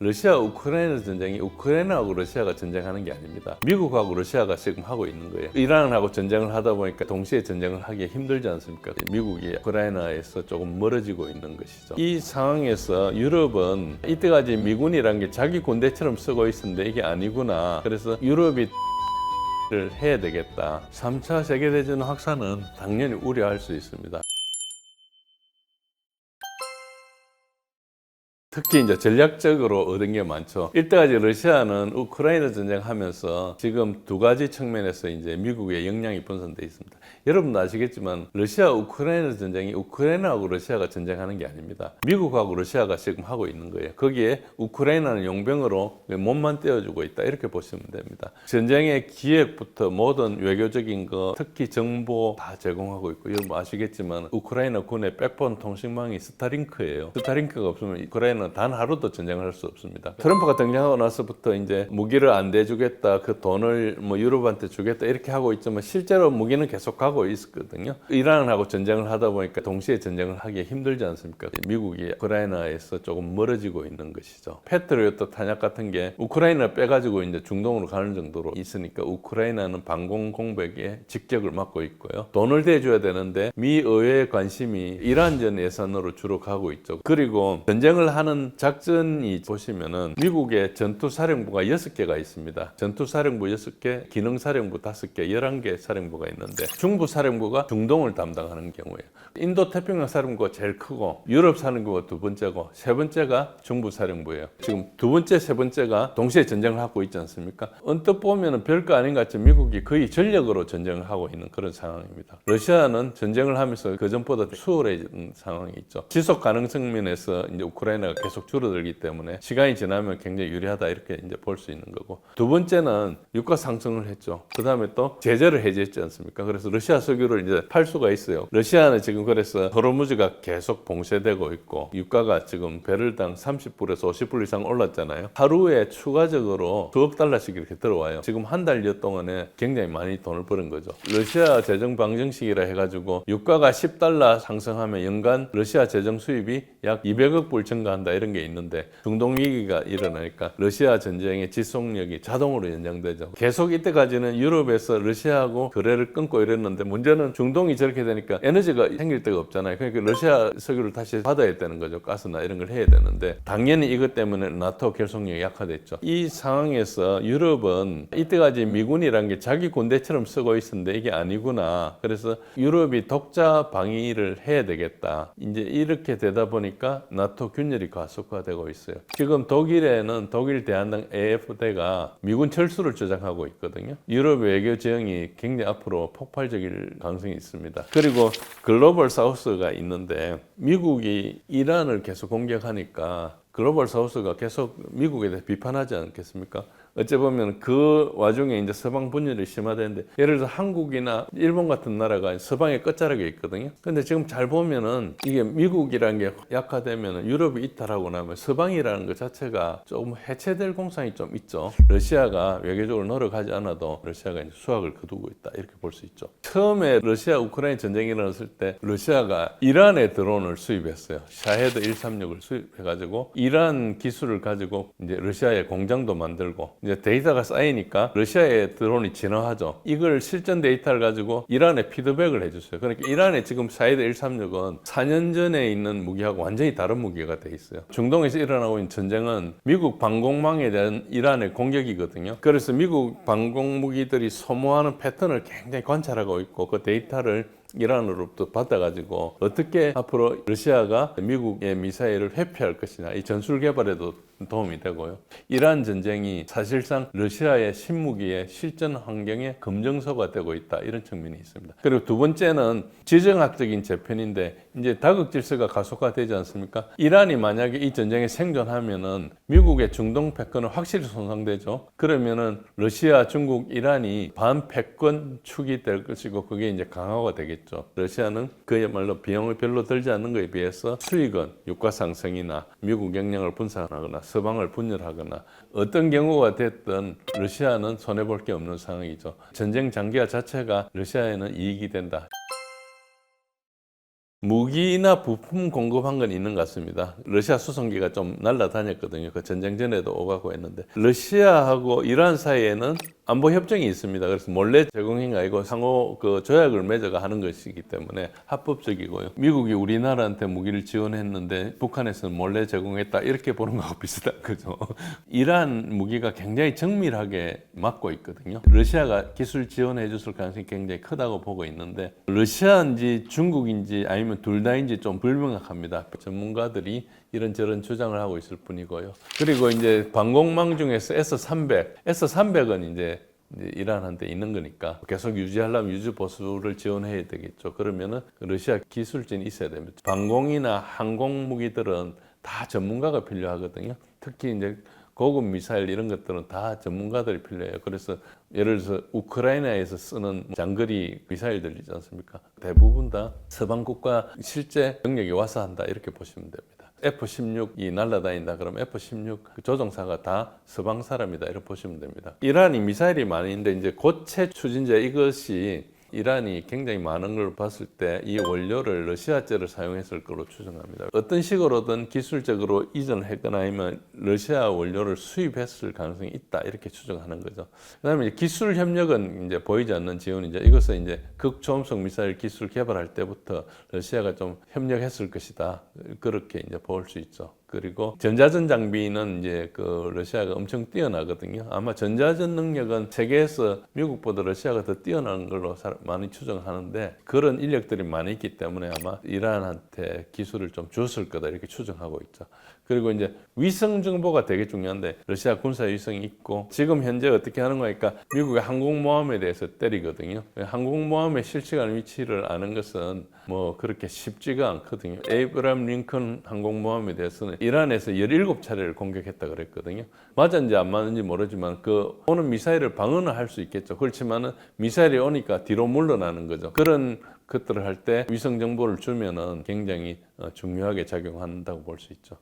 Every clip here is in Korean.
러시아 우크라이나 전쟁이 우크라이나하고 러시아가 전쟁하는 게 아닙니다. 미국하고 러시아가 지금 하고 있는 거예요. 이란하고 전쟁을 하다 보니까 동시에 전쟁을 하기 힘들지 않습니까? 미국이 우크라이나에서 조금 멀어지고 있는 것이죠. 이 상황에서 유럽은 이때까지 미군이란 게 자기 군대처럼 쓰고 있었는데 이게 아니구나. 그래서 유럽이 를 해야 되겠다. 3차 세계대전 확산은 당연히 우려할 수 있습니다. 특히 이제 전략적으로 얻은 게 많죠. 이때까지 러시아는 우크라이나 전쟁하면서 지금 두 가지 측면에서 이제 미국의 역량이 분산되어 있습니다. 여러분도 아시겠지만 러시아 우크라이나 전쟁이 우크라이나하고 러시아가 전쟁하는 게 아닙니다. 미국하고 러시아가 지금 하고 있는 거예요. 거기에 우크라이나는 용병으로 몸만 떼어주고 있다 이렇게 보시면 됩니다. 전쟁의 기획부터 모든 외교적인 거, 특히 정보 다 제공하고 있고, 여러분 아시겠지만 우크라이나 군의 백본 통신망이 스타링크예요. 스타링크가 없으면 우크라이나 단 하루도 전쟁을 할 수 없습니다. 트럼프가 등장하고 나서부터 이제 무기를 안 대주겠다, 그 돈을 뭐 유럽한테 주겠다 이렇게 하고 있지만 실제로 무기는 계속 가고 있었거든요. 이란하고 전쟁을 하다 보니까 동시에 전쟁을 하기 힘들지 않습니까? 미국이 우크라이나에서 조금 멀어지고 있는 것이죠. 패트리어트 탄약 같은 게 우크라이나 빼가지고 이제 중동으로 가는 정도로 있으니까 우크라이나는 방공 공백에 직격을 맞고 있고요. 돈을 대줘야 되는데 미 의회의 관심이 이란전 예산으로 주로 가고 있죠. 그리고 전쟁을 하는 작전이 보시면은 미국의 전투사령부가 6개가 있습니다. 전투사령부 6개, 기능사령부 5개, 11개 사령부가 있는데 중부사령부가 중동을 담당하는 경우에요. 인도태평양 사령부가 제일 크고 유럽 사령부가 두 번째고 세 번째가 중부사령부예요. 지금 두 번째, 세 번째가 동시에 전쟁을 하고 있지 않습니까? 언뜻 보면은 별거 아닌 것 같지만 미국이 거의 전력으로 전쟁을 하고 있는 그런 상황입니다. 러시아는 전쟁을 하면서 그전보다 수월해진 상황이 있죠. 지속 가능성 면에서 이제 우크라이나가 계속 줄어들기 때문에 시간이 지나면 굉장히 유리하다 이렇게 이제 볼 수 있는 거고, 두 번째는 유가 상승을 했죠. 그 다음에 또 제재를 해제했지 않습니까? 그래서 러시아 석유를 이제 팔 수가 있어요. 러시아는 지금 그래서 호르무즈가 계속 봉쇄되고 있고 유가가 지금 배럴당 30불에서 50불 이상 올랐잖아요. 하루에 추가적으로 수억 달러씩 이렇게 들어와요. 지금 한 달여 동안에 굉장히 많이 돈을 버는 거죠. 러시아 재정 방정식이라 해가지고 유가가 10달러 상승하면 연간 러시아 재정 수입이 약 200억 불 증가한다 이런 게 있는데, 중동 위기가 일어나니까 러시아 전쟁의 지속력이 자동으로 연장되죠. 계속 이때까지는 유럽에서 러시아하고 거래를 끊고 이랬는데 문제는 중동이 저렇게 되니까 에너지가 생길 데가 없잖아요. 그러니까 러시아 석유를 다시 받아야 되는 거죠. 가스나 이런 걸 해야 되는데 당연히 이것 때문에 나토 결속력이 약화됐죠. 이 상황에서 유럽은 이때까지 미군이란 게 자기 군대처럼 쓰고 있었는데 이게 아니구나. 그래서 유럽이 독자 방위를 해야 되겠다. 이제 이렇게 되다 보니까 나토 균열이 가속화되고 있어요. 지금 독일에는 독일 대한당 AfD가 미군 철수를 주장하고 있거든요. 유럽 외교 지형이 굉장히 앞으로 폭발적일 가능성이 있습니다. 그리고 글로벌 사우스가 있는데 미국이 이란을 계속 공격하니까 글로벌 사우스가 계속 미국에 대해 비판하지 않겠습니까? 어째 보면 그 와중에 이제 서방 분열이 심화되는데, 예를 들어서 한국이나 일본 같은 나라가 서방의 끝자락에 있거든요. 근데 지금 잘 보면은 이게 미국이라는 게 약화되면 유럽이 이탈하고 나면 서방이라는 것 자체가 조금 해체될 공상이 좀 있죠. 러시아가 외교적으로 노력하지 않아도 러시아가 이제 수확을 거두고 있다 이렇게 볼 수 있죠. 처음에 러시아 우크라이나 전쟁이 일어났을 때 러시아가 이란의 드론을 수입했어요. 샤헤드 136을 수입해가지고 이란 기술을 가지고 이제 러시아의 공장도 만들고 이제 데이터가 쌓이니까 러시아의 드론이 진화하죠. 이걸 실전 데이터를 가지고 이란에 피드백을 해줬어요. 그러니까 이란에 지금 샤헤드 136은 4년 전에 있는 무기하고 완전히 다른 무기가 돼 있어요. 중동에서 일어나고 있는 전쟁은 미국 방공망에 대한 이란의 공격이거든요. 그래서 미국 방공 무기들이 소모하는 패턴을 굉장히 관찰하고 있고 그 데이터를 이란으로부터 받아가지고 어떻게 앞으로 러시아가 미국의 미사일을 회피할 것이냐, 이 전술 개발에도 도움이 되고요. 이란 전쟁이 사실상 러시아의 신무기의 실전 환경의 검증소가 되고 있다 이런 측면이 있습니다. 그리고 두 번째는 지정학적인 재편인데 이제 다국 질서가 가속화되지 않습니까? 이란이 만약에 이 전쟁에 생존하면은 미국의 중동 패권은 확실히 손상되죠. 그러면은 러시아, 중국, 이란이 반패권 축이 될 것이고 그게 이제 강화가 되겠죠. 러시아는 그야말로 비용을 별로 들지 않는 것에 비해서 수익은 유가 상승이나 미국 역량을 분산하거나 서방을 분열하거나 어떤 경우가 됐든 러시아는 손해볼 게 없는 상황이죠. 전쟁 장기화 자체가 러시아에는 이익이 된다. 무기나 부품 공급한 건 있는 것 같습니다. 러시아 수송기가 좀 날아다녔거든요. 그 전쟁 전에도 오가고 했는데 러시아하고 이란 사이에는 안보 협정이 있습니다. 그래서 몰래 제공인 게 아니고 상호 그 조약을 맺어가 하는 것이기 때문에 합법적이고요. 미국이 우리나라한테 무기를 지원했는데 북한에서는 몰래 제공했다 이렇게 보는 거하고 비슷한 거죠. 이란 무기가 굉장히 정밀하게 막고 있거든요. 러시아가 기술 지원해 줬을 가능성이 굉장히 크다고 보고 있는데 러시아인지 중국인지 아니면 둘 다인지 좀 불명확합니다. 전문가들이 이런저런 주장을 하고 있을 뿐이고요. 그리고 이제 방공망 중에서 S300은 이제 이란한테 있는 거니까 계속 유지하려면 유지 보수를 지원해야 되겠죠. 그러면은 러시아 기술진이 있어야 됩니다. 방공이나 항공 무기들은 다 전문가가 필요하거든요. 특히 이제 고급 미사일 이런 것들은 다 전문가들이 필요해요. 그래서 예를 들어서 우크라이나에서 쓰는 장거리 미사일들 있지 않습니까? 대부분 다 서방 국가 실제 병력이 와서 한다 이렇게 보시면 됩니다. F-16이 날아다닌다 그러면 F-16 조종사가 다 서방 사람이다 이렇게 보시면 됩니다. 이란이 미사일이 많이 있는데 이제 고체 추진제 이것이 이란이 굉장히 많은 걸 봤을 때 이 원료를 러시아제를 사용했을 걸로 추정합니다. 어떤 식으로든 기술적으로 이전했거나 아니면 러시아 원료를 수입했을 가능성이 있다 이렇게 추정하는 거죠. 그다음에 기술 협력은 이제 보이지 않는 지원이죠. 이것은 이제 극초음속 미사일 기술 개발할 때부터 러시아가 좀 협력했을 것이다. 그렇게 이제 볼 수 있죠. 그리고 전자전 장비는 이제 그 러시아가 엄청 뛰어나거든요. 아마 전자전 능력은 세계에서 미국보다 러시아가 더 뛰어난 걸로 많이 추정하는데 그런 인력들이 많이 있기 때문에 아마 이란한테 기술을 좀 줬을 거다 이렇게 추정하고 있죠. 그리고 이제 위성 정보가 되게 중요한데 러시아 군사 위성이 있고 지금 현재 어떻게 하는 거니까 미국의 항공모함에 대해서 때리거든요. 항공모함의 실시간 위치를 아는 것은 뭐 그렇게 쉽지가 않거든요. 에이브람 링컨 항공모함에 대해서는 이란에서 17차례를 공격했다 그랬거든요. 맞았는지 안 맞는지 모르지만 그 오는 미사일을 방어는 할 수 있겠죠. 그렇지만은 미사일이 오니까 뒤로 물러나는 거죠. 그런 것들을 할 때 위성 정보를 주면은 굉장히 중요하게 작용한다고 볼 수 있죠.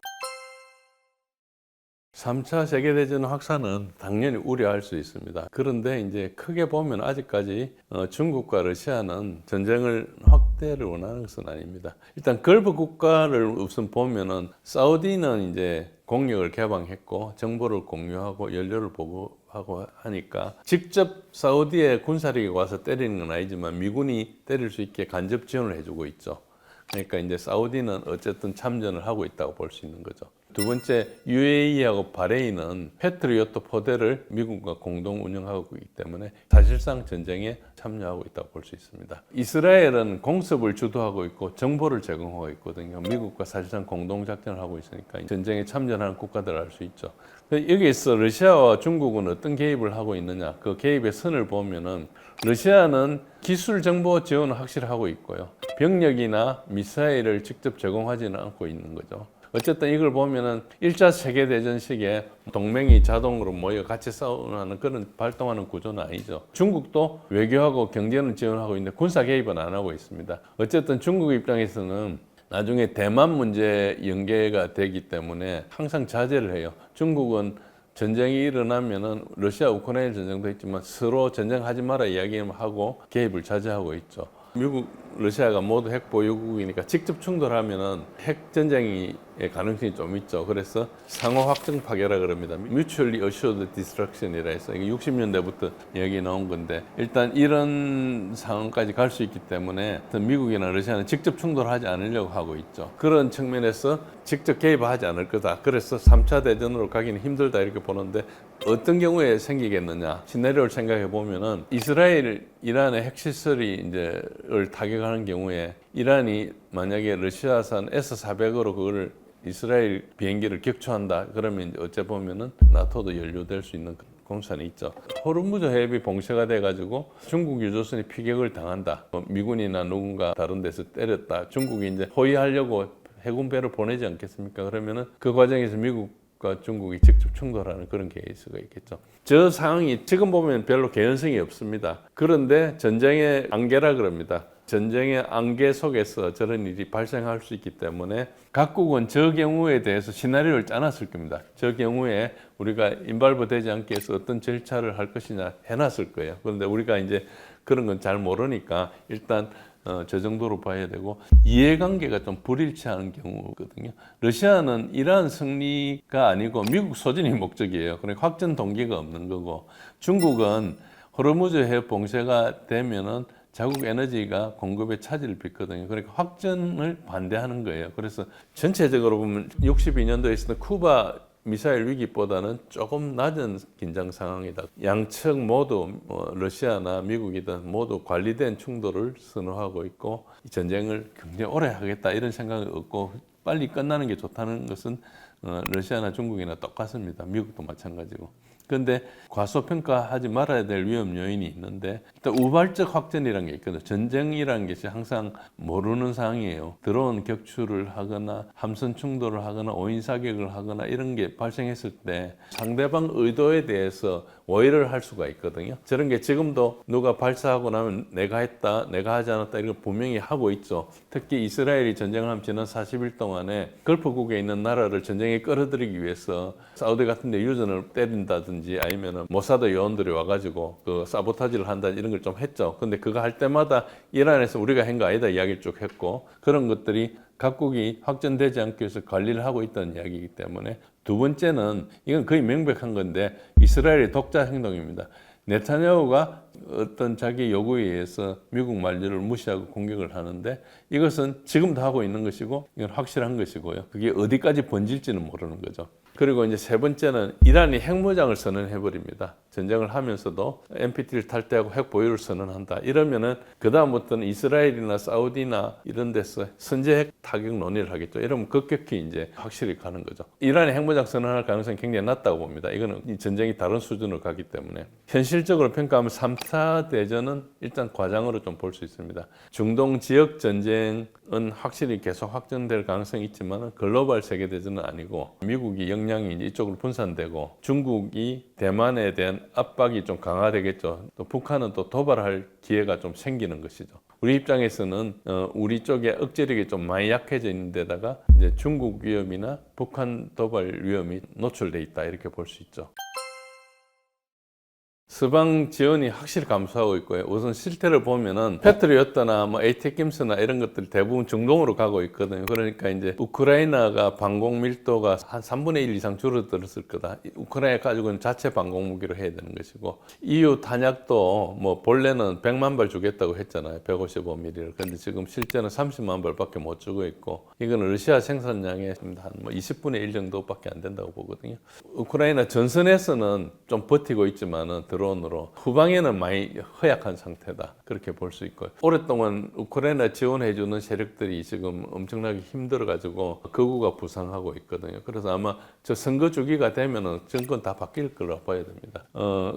3차 세계대전 확산은 당연히 우려할 수 있습니다. 그런데 이제 크게 보면 아직까지 중국과 러시아는 전쟁을 확대를 원하는 것은 아닙니다. 일단 걸프 국가를 우선 보면은 사우디는 이제 공역을 개방했고 정보를 공유하고 연료를 보고하고 하니까 직접 사우디에 군사력이 와서 때리는 건 아니지만 미군이 때릴 수 있게 간접 지원을 해주고 있죠. 그러니까 이제 사우디는 어쨌든 참전을 하고 있다고 볼 수 있는 거죠. 두 번째, UAE하고 바레인은 패트리어트 포대를 미국과 공동 운영하고 있기 때문에 사실상 전쟁에 참여하고 있다고 볼 수 있습니다. 이스라엘은 공습을 주도하고 있고 정보를 제공하고 있거든요. 미국과 사실상 공동 작전을 하고 있으니까 전쟁에 참전하는 국가들 알 수 있죠. 여기에서 러시아와 중국은 어떤 개입을 하고 있느냐? 그 개입의 선을 보면은 러시아는 기술 정보 지원을 확실히 하고 있고요. 병력이나 미사일을 직접 제공하지는 않고 있는 거죠. 어쨌든 이걸 보면은 1차 세계대전 시기에 동맹이 자동으로 모여 같이 싸우는 그런 발동하는 구조는 아니죠. 중국도 외교하고 경제는 지원하고 있는데 군사 개입은 안 하고 있습니다. 어쨌든 중국 입장에서는 나중에 대만 문제 연계가 되기 때문에 항상 자제를 해요. 중국은 전쟁이 일어나면은 러시아 우크라이나 전쟁도 있지만 서로 전쟁하지 마라 이야기하고 개입을 자제하고 있죠. 미국, 러시아가 모두 핵 보유국이니까 직접 충돌하면은 핵 전쟁의 가능성이 좀 있죠. 그래서 상호 확정 파괴라 그럽니다. Mutually Assured Destruction이라 해서 이게 60년대부터 얘기 나온 건데 일단 이런 상황까지 갈 수 있기 때문에 미국이나 러시아는 직접 충돌하지 않으려고 하고 있죠. 그런 측면에서 직접 개입하지 않을 거다. 그래서 3차 대전으로 가기는 힘들다 이렇게 보는데 어떤 경우에 생기겠느냐 시나리오를 생각해 보면은 이스라엘, 이란의 핵시설이 이제를 타격하는 경우에 이란이 만약에 러시아산 S-400으로 그걸 이스라엘 비행기를 격추한다 그러면 이제 어째 보면은 나토도 연루될 수 있는 공산이 있죠. 호르무즈 해협이 봉쇄가 돼가지고 중국 유조선이 피격을 당한다. 미군이나 누군가 다른 데서 때렸다. 중국이 이제 호위하려고 해군배를 보내지 않겠습니까? 그러면은 그 과정에서 미국과 중국이 직접 충돌하는 그런 케이스가 있겠죠. 저 상황이 지금 보면 별로 개연성이 없습니다. 그런데 전쟁의 안개라 그럽니다. 전쟁의 안개 속에서 저런 일이 발생할 수 있기 때문에 각국은 저 경우에 대해서 시나리오를 짜놨을 겁니다. 저 경우에 우리가 인발부 되지 않게 해서 어떤 절차를 할 것이냐 해놨을 거예요. 그런데 우리가 이제 그런 건 잘 모르니까 일단 저 정도로 봐야 되고 이해관계가 좀 불일치하는 경우거든요. 러시아는 이러한 승리가 아니고 미국 소진이 목적이에요. 그러니까 확전 동기가 없는 거고 중국은 호르무즈 해협 봉쇄가 되면은 자국 에너지가 공급에 차질을 빚거든요. 그러니까 확전을 반대하는 거예요. 그래서 전체적으로 보면 62년도에 있었던 쿠바 미사일 위기보다는 조금 낮은 긴장 상황이다. 양측 모두 러시아나 미국이든 모두 관리된 충돌을 선호하고 있고 전쟁을 굉장히 오래 하겠다 이런 생각이 없고 빨리 끝나는 게 좋다는 것은 러시아나 중국이나 똑같습니다. 미국도 마찬가지고. 그런데 과소평가하지 말아야 될 위험 요인이 있는데 일단 우발적 확전이라는 게 있거든요. 전쟁이라는 것이 항상 모르는 상황이에요. 드론 격추를 하거나 함선 충돌을 하거나 오인 사격을 하거나 이런 게 발생했을 때 상대방 의도에 대해서 오해를 할 수가 있거든요. 저런 게 지금도 누가 발사하고 나면 내가 했다, 내가 하지 않았다 이런 거 분명히 하고 있죠. 특히 이스라엘이 전쟁을 하면 지난 40일 동안에 걸프국에 있는 나라를 전쟁에 끌어들이기 위해서 사우디 같은 데 유전을 때린다든지 아니면 모사드 요원들이 와가지고 그 사보타지를 한다 이런 걸 좀 했죠. 근데 그거 할 때마다 이란에서 우리가 한 거 아니다 이야기를 쭉 했고 그런 것들이 각국이 확전되지 않기 위해서 관리를 하고 있다는 이야기이기 때문에 두 번째는 이건 거의 명백한 건데 이스라엘의 독자 행동입니다. 네타냐후가 어떤 자기 요구에 의해서 미국 만주를 무시하고 공격을 하는데 이것은 지금도 하고 있는 것이고 이건 확실한 것이고요. 그게 어디까지 번질지는 모르는 거죠. 그리고 이제 세 번째는 이란이 핵무장을 선언해버립니다. 전쟁을 하면서도 NPT를 탈퇴하고 핵 보유를 선언한다. 이러면은 그다음부터는 이스라엘이나 사우디나 이런 데서 선제 핵 타격 논의를 하겠죠. 이러면 급격히 이제 확실히 가는 거죠. 이란이 핵무장 선언할 가능성이 굉장히 낮다고 봅니다. 이거는 이 전쟁이 다른 수준으로 가기 때문에. 현실적으로 평가하면 3차 대전은 일단 과장으로 좀 볼 수 있습니다. 중동 지역 전쟁은 확실히 계속 확전될 가능성이 있지만 글로벌 세계대전은 아니고 미국이 역량이 이제 이쪽으로 분산되고 중국이 대만에 대한 압박이 좀 강화되겠죠. 또 북한은 또 도발할 기회가 좀 생기는 것이죠. 우리 입장에서는 우리 쪽에 억제력이 좀 많이 약해져 있는 데다가 이제 중국 위험이나 북한 도발 위험이 노출돼 있다 이렇게 볼 수 있죠. 서방 지원이 확실히 감소하고 있고요. 우선 실태를 보면은 패트리어트나 뭐 ATACMS나 이런 것들 대부분 중동으로 가고 있거든요. 그러니까 이제 우크라이나가 방공 밀도가 한 3분의 1 이상 줄어들었을 거다. 우크라이나 가지고는 자체 방공 무기로 해야 되는 것이고 EU 탄약도 뭐 본래는 100만 발 주겠다고 했잖아요. 155mm를. 근데 지금 실제는 30만 발밖에 못 주고 있고 이거는 러시아 생산량의 한 뭐 20분의 1 정도밖에 안 된다고 보거든요. 우크라이나 전선에서는 좀 버티고 있지만은 드론으로 후방에는 많이 허약한 상태다 그렇게 볼 수 있고요. 오랫동안 우크라이나 지원해주는 세력들이 지금 엄청나게 힘들어가지고 거구가 부상하고 있거든요. 그래서 아마 저 선거 주기가 되면은 정권 다 바뀔 거라 봐야 됩니다.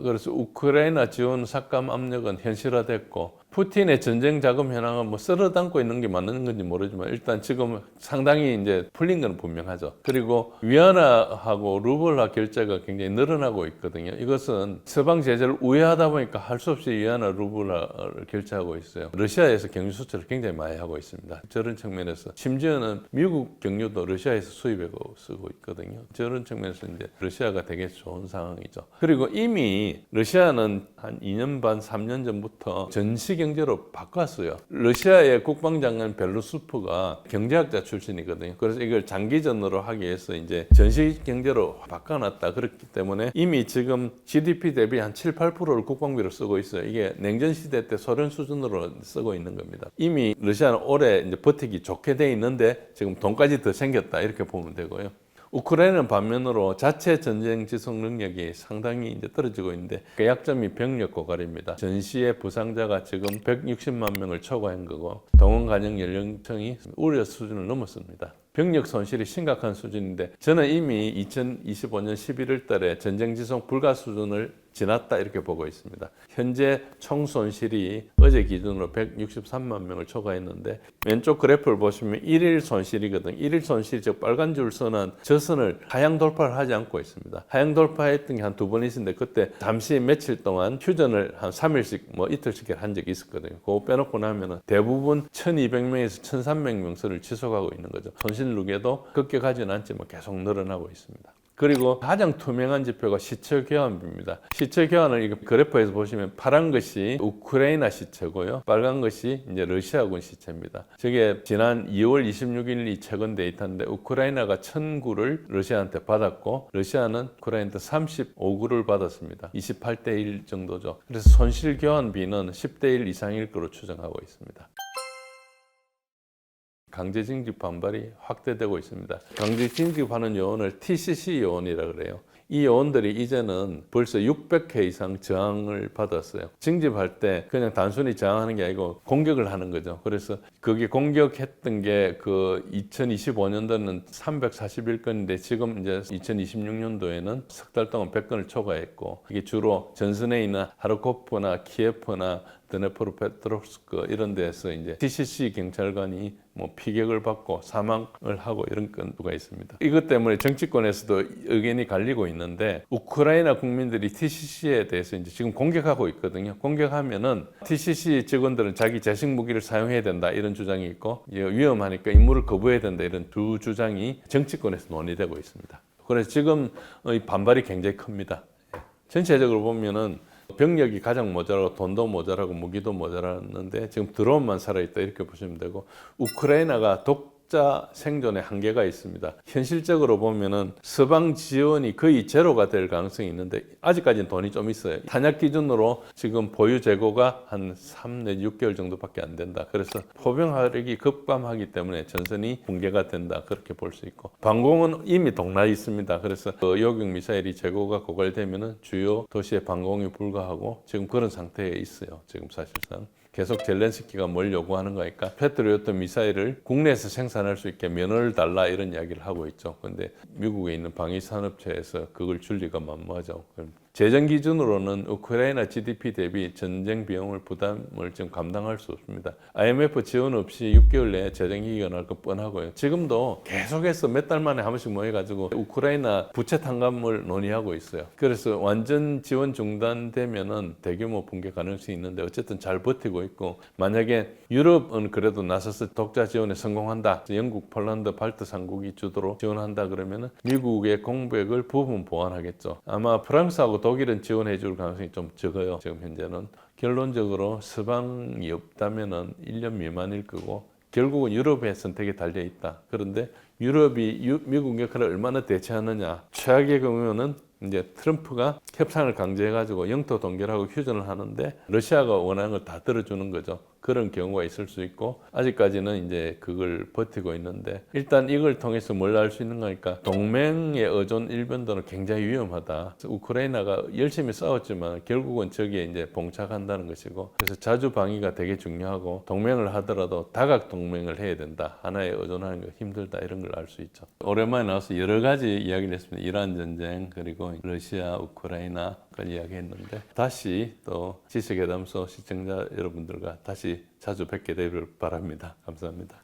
그래서 우크라이나 지원 삭감 압력은 현실화됐고 푸틴의 전쟁 자금 현황은 뭐 썰어 담고 있는 게 맞는 건지 모르지만 일단 지금 상당히 이제 풀린 건 분명하죠. 그리고 위안화하고 루블화 결제가 굉장히 늘어나고 있거든요. 이것은 서방 제재를 우회하다 보니까 할 수 없이 위안화 루블화를 결제하고 있어요. 러시아에서 경유 수출을 굉장히 많이 하고 있습니다. 저런 측면에서 심지어는 미국 경유도 러시아에서 수입하고 쓰고 있거든요. 저런 측면에서 이제 러시아가 되게 좋은 상황이죠. 그리고 이미 러시아는 한 2년 반, 3년 전부터 전시 경제로 바꿨어요. 러시아의 국방장관 벨루스프가 경제학자 출신이거든요. 그래서 이걸 장기전으로 하기 위해서 이제 전시 경제로 바꿔놨다. 그렇기 때문에 이미 지금 GDP 대비 한 7, 8%를 국방비로 쓰고 있어요. 이게 냉전 시대 때 소련 수준으로 쓰고 있는 겁니다. 이미 러시아는 오래 이제 버티기 좋게 돼 있는데 지금 돈까지 더 생겼다. 이렇게 보면 되고요. 우크라이나는 반면으로 자체 전쟁 지속 능력이 상당히 이제 떨어지고 있는데 그 약점이 병력 고갈입니다. 전시의 부상자가 지금 160만 명을 초과한 거고 동원 가정 연령층이 우려 수준을 넘었습니다. 병력 손실이 심각한 수준인데 저는 이미 2025년 11월 달에 전쟁 지속 불가 수준을 지났다 이렇게 보고 있습니다. 현재 총 손실이 어제 기준으로 163만 명을 초과했는데 왼쪽 그래프를 보시면 1일 손실이거든요. 1일 손실이 즉 빨간 줄 선은 저 선을 하향 돌파를 하지 않고 있습니다. 하향 돌파했던 게 한 두 번 있었는데 그때 잠시 며칠 동안 휴전을 한 3일씩 뭐 이틀씩 한 적이 있었거든요. 그거 빼놓고 나면은 대부분 1200명에서 1300명 선을 지속하고 있는 거죠. 손실 누계도 급격하지는 않지만 계속 늘어나고 있습니다. 그리고 가장 투명한 지표가 시체 교환비입니다. 시체 교환을 이 그래프에서 보시면 파란 것이 우크라이나 시체고요. 빨간 것이 이제 러시아군 시체입니다. 저게 지난 2월 26일이 최근 데이터인데 우크라이나가 1000구를 러시아한테 받았고 러시아는 우크라이나한테 35구를 받았습니다. 28대 1 정도죠. 그래서 손실 교환비는 10대 1 이상일 거로 추정하고 있습니다. 강제징집 반발이 확대되고 있습니다. 강제징집하는 요원을 TCC 요원이라 그래요. 이 요원들이 이제는 벌써 600회 이상 저항을 받았어요. 징집할 때 그냥 단순히 저항하는 게 아니고 공격을 하는 거죠. 그래서 그게 공격했던 게 그 2025년도는 341건인데 지금 이제 2026년도에는 석 달 동안 100건을 초과했고 이게 주로 전선에 있는 하르코프나 키예프나 드네프로페트롭스크 이런 데서 이제 TCC 경찰관이 뭐 피격을 받고 사망을 하고 이런 건수가 있습니다. 이것 때문에 정치권에서도 의견이 갈리고 있는데 우크라이나 국민들이 TCC에 대해서 이제 지금 공격하고 있거든요. 공격하면은 TCC 직원들은 자기 자식 무기를 사용해야 된다 이런 주장이 있고 위험하니까 임무를 거부해야 된다 이런 두 주장이 정치권에서 논의되고 있습니다. 그래서 지금 반발이 굉장히 큽니다. 전체적으로 보면은 병력이 가장 모자라고 돈도 모자라고 무기도 모자랐는데 지금 드론만 살아있다 이렇게 보시면 되고 우크라이나가 독자 생존에 한계가 있습니다. 현실적으로 보면은 서방 지원이 거의 제로가 될 가능성이 있는데 아직까지는 돈이 좀 있어요. 탄약 기준으로 지금 보유 재고가 한 3 내지 6개월 정도밖에 안 된다. 그래서 포병 화력이 급감하기 때문에 전선이 붕괴가 된다. 그렇게 볼 수 있고 방공은 이미 동나 있습니다. 그래서 요격 미사일이 재고가 고갈되면은 주요 도시의 방공이 불가하고 지금 그런 상태에 있어요. 지금 사실상. 계속 젤렌스키가 뭘 요구하는 거니까 패트리어트 미사일을 국내에서 생산할 수 있게 면허를 달라 이런 이야기를 하고 있죠. 그런데 미국에 있는 방위산업체에서 그걸 줄 리가 만무하죠. 재정 기준으로는 우크라이나 GDP 대비 전쟁 비용을 부담을 지금 감당할 수 없습니다. IMF 지원 없이 6개월 내에 재정 위기가 날 거 뻔하고요. 지금도 계속해서 몇 달 만에 한 번씩 모여가지고 우크라이나 부채 탕감을 논의하고 있어요. 그래서 완전 지원 중단되면은 대규모 붕괴 가능성이 있는데 어쨌든 잘 버티고 있고 만약에 유럽은 그래도 나서서 독자 지원에 성공한다. 영국, 폴란드, 발트 3국이 주도로 지원한다 그러면은 미국의 공백을 부분 보완하겠죠. 아마 프랑스하고 독일은 지원해 줄 가능성이 좀 적어요. 지금 현재는. 결론적으로 서방이 없다면은 1년 미만일 거고 결국은 유럽의 선택에 달려 있다. 그런데 유럽이 미국 역할을 얼마나 대체하느냐. 최악의 경우는 이제 트럼프가 협상을 강제해가지고 영토 동결하고 휴전을 하는데 러시아가 원하는 걸 다 들어주는 거죠. 그런 경우가 있을 수 있고 아직까지는 이제 그걸 버티고 있는데 일단 이걸 통해서 뭘 알 수 있는 거니까 동맹의 의존 일변도는 굉장히 위험하다. 우크라이나가 열심히 싸웠지만 결국은 저기에 이제 봉착한다는 것이고 그래서 자주 방위가 되게 중요하고 동맹을 하더라도 다각 동맹을 해야 된다. 하나에 의존하는 게 힘들다 이런 걸 알 수 있죠. 오랜만에 나와서 여러 가지 이야기를 했습니다. 이란 전쟁 그리고 러시아, 우크라이나까지 이야기했는데 다시 또 지식회담소 시청자 여러분들과 다시 자주 뵙게 되기를 바랍니다. 감사합니다.